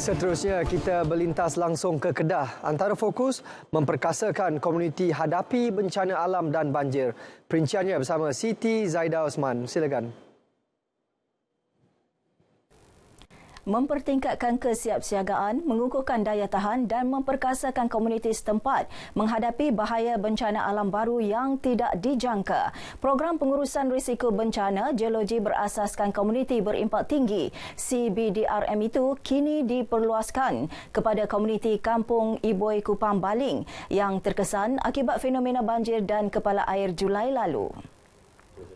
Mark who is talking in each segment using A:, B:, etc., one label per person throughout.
A: Seterusnya, kita berlintas langsung ke Kedah. Antara fokus, memperkasakan komuniti hadapi bencana alam dan banjir. Perinciannya bersama Siti Zaida Osman. Silakan.
B: Mempertingkatkan kesiapsiagaan, mengukuhkan daya tahan dan memperkasakan komuniti setempat menghadapi bahaya bencana alam baru yang tidak dijangka. Program pengurusan risiko bencana geologi berasaskan komuniti berimpak tinggi CBDRM itu kini diperluaskan kepada komuniti Kampung Iboi Kupang Baling yang terkesan akibat fenomena banjir dan kepala air Julai lalu.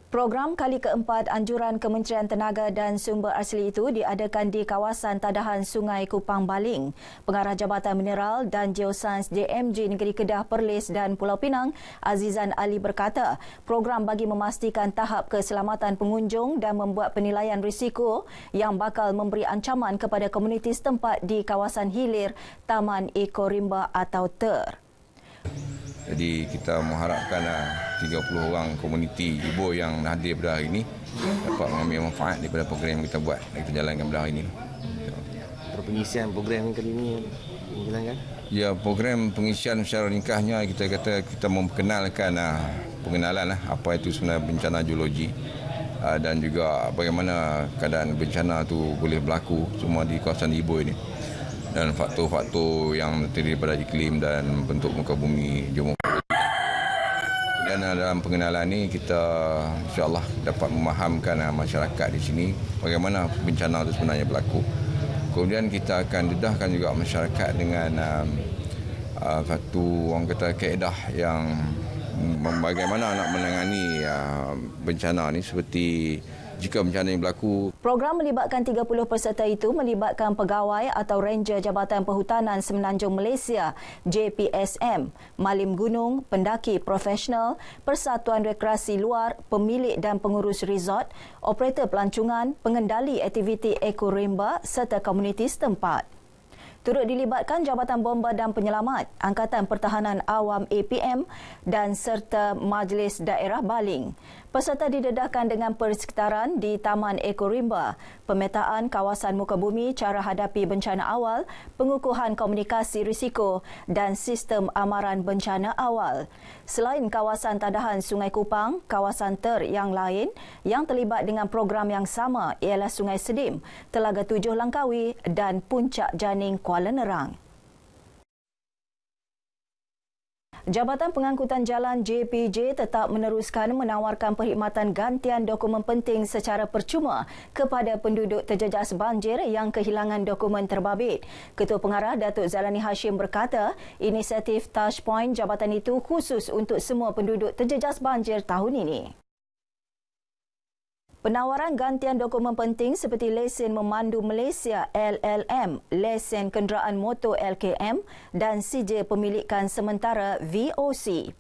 B: Program kali keempat anjuran Kementerian Tenaga dan Sumber Asli itu diadakan di kawasan tadahan Sungai Kupang Baling. Pengarah Jabatan Mineral dan Geosains JMG Negeri Kedah Perlis dan Pulau Pinang, Azizan Ali berkata, program bagi memastikan tahap keselamatan pengunjung dan membuat penilaian risiko yang bakal memberi ancaman kepada komuniti setempat di kawasan hilir Taman Eko Rimba atau TER.
C: Jadi kita mengharapkan 30 orang komuniti ibu yang hadir pada hari ini dapat mengambil manfaat daripada program yang kita buat dan kita jalankan pada hari ini.
D: Pengisian program kali ini dijalankan?
C: Ya, program pengisian secara ringkasnya kita memperkenalkan pengenalan apa itu sebenarnya bencana geologi dan juga bagaimana keadaan bencana itu boleh berlaku semua di kawasan ibu ini. Dan faktor-faktor yang terdiri daripada iklim dan bentuk muka bumi geomorfologi. Dan dalam pengenalan ini kita insya-Allah dapat memahamkan masyarakat di sini bagaimana bencana itu sebenarnya berlaku. Kemudian kita akan dedahkan juga masyarakat dengan satu orang kata kaedah yang bagaimana nak menangani bencana ini seperti jika bencana yang berlaku.
B: Program melibatkan 30 peserta itu melibatkan pegawai atau Ranger Jabatan Perhutanan Semenanjung Malaysia JPSM, malim gunung, pendaki profesional, Persatuan Rekreasi Luar, pemilik dan pengurus resort, operator pelancongan, pengendali aktiviti Eko Rimba serta komuniti setempat. Turut dilibatkan Jabatan Bomba dan Penyelamat, Angkatan Pertahanan Awam APM dan serta Majlis Daerah Baling. Peserta didedahkan dengan persekitaran di Taman Eko Rimba, pemetaan kawasan muka bumi, cara hadapi bencana awal, pengukuhan komunikasi risiko dan sistem amaran bencana awal. Selain kawasan tadahan Sungai Kupang, kawasan TER yang lain yang terlibat dengan program yang sama ialah Sungai Sedim, Telaga Tujuh Langkawi dan Puncak Janing Kuala Nerang. Jabatan Pengangkutan Jalan JPJ tetap meneruskan menawarkan perkhidmatan gantian dokumen penting secara percuma kepada penduduk terjejas banjir yang kehilangan dokumen terbabit. Ketua Pengarah Datuk Zalani Hashim berkata, inisiatif Touchpoint jabatan itu khusus untuk semua penduduk terjejas banjir tahun ini. Penawaran gantian dokumen penting seperti lesen memandu Malaysia LLM, lesen kenderaan motor LKM dan sijil pemilikan sementara VOC.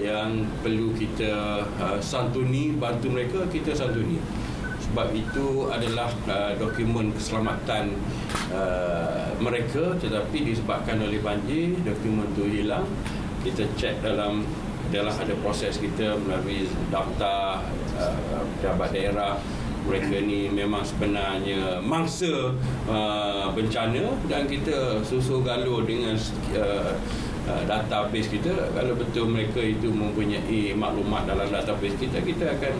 E: Yang perlu kita santuni, bantu mereka, kita santuni. Sebab itu adalah dokumen keselamatan mereka, tetapi disebabkan oleh banjir, dokumen itu hilang. Kita cek dalam ada proses kita melalui daftar pejabat daerah. Mereka ni memang sebenarnya mangsa bencana dan kita susul galuh dengan database kita. Kalau betul mereka itu mempunyai maklumat dalam database kita, kita akan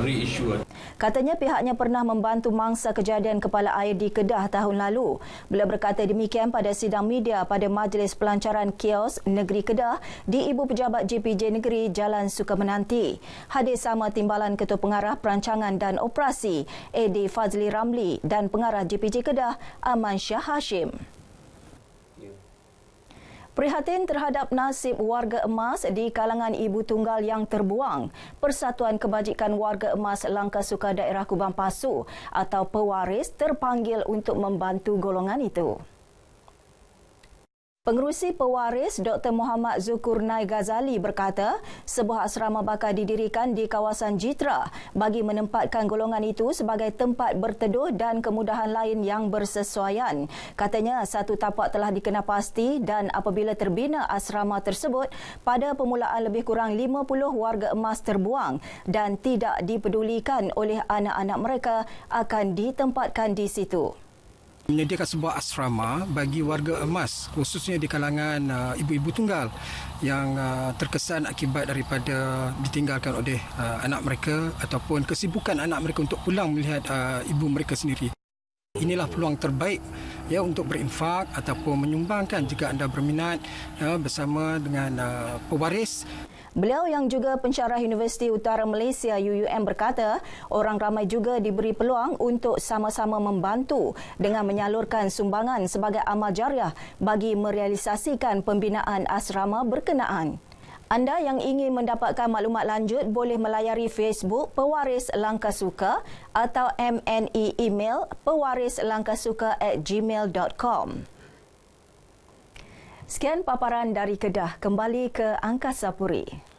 E: reissue.
B: Katanya pihaknya pernah membantu mangsa kejadian kepala air di Kedah tahun lalu. Beliau berkata demikian pada sidang media pada Majlis Pelancaran Kios Negeri Kedah di Ibu Pejabat JPJ Negeri Jalan Sukamenanti. Hadir sama Timbalan Ketua Pengarah Perancangan dan Operasi AD Fazli Ramli dan Pengarah JPJ Kedah Aman Shah Hashim. Prihatin terhadap nasib warga emas di kalangan ibu tunggal yang terbuang, Persatuan Kebajikan Warga Emas Langkasuka Daerah Kubang Pasu atau pewaris terpanggil untuk membantu golongan itu. Pengerusi pewaris Dr. Muhammad Zulkarnain Ghazali berkata, sebuah asrama bakal didirikan di kawasan Jitra bagi menempatkan golongan itu sebagai tempat berteduh dan kemudahan lain yang bersesuaian. Katanya satu tapak telah dikenal pasti dan apabila terbina asrama tersebut, pada permulaan lebih kurang 50 warga emas terbuang dan tidak dipedulikan oleh anak-anak mereka akan ditempatkan di situ.
F: Menyediakan sebuah asrama bagi warga emas, khususnya di kalangan ibu-ibu tunggal yang terkesan akibat daripada ditinggalkan oleh anak mereka ataupun kesibukan anak mereka untuk pulang melihat ibu mereka sendiri. Inilah peluang terbaik untuk berinfak ataupun menyumbangkan jika anda berminat bersama dengan pewaris.
B: Beliau yang juga pensyarah Universiti Utara Malaysia UUM berkata, orang ramai juga diberi peluang untuk sama-sama membantu dengan menyalurkan sumbangan sebagai amal jariah bagi merealisasikan pembinaan asrama berkenaan. Anda yang ingin mendapatkan maklumat lanjut boleh melayari Facebook Pewaris Langkah Suka atau MNE email pewarislangkahsuka@gmail.com. Sekian paparan dari Kedah, kembali ke Angkasa Puri.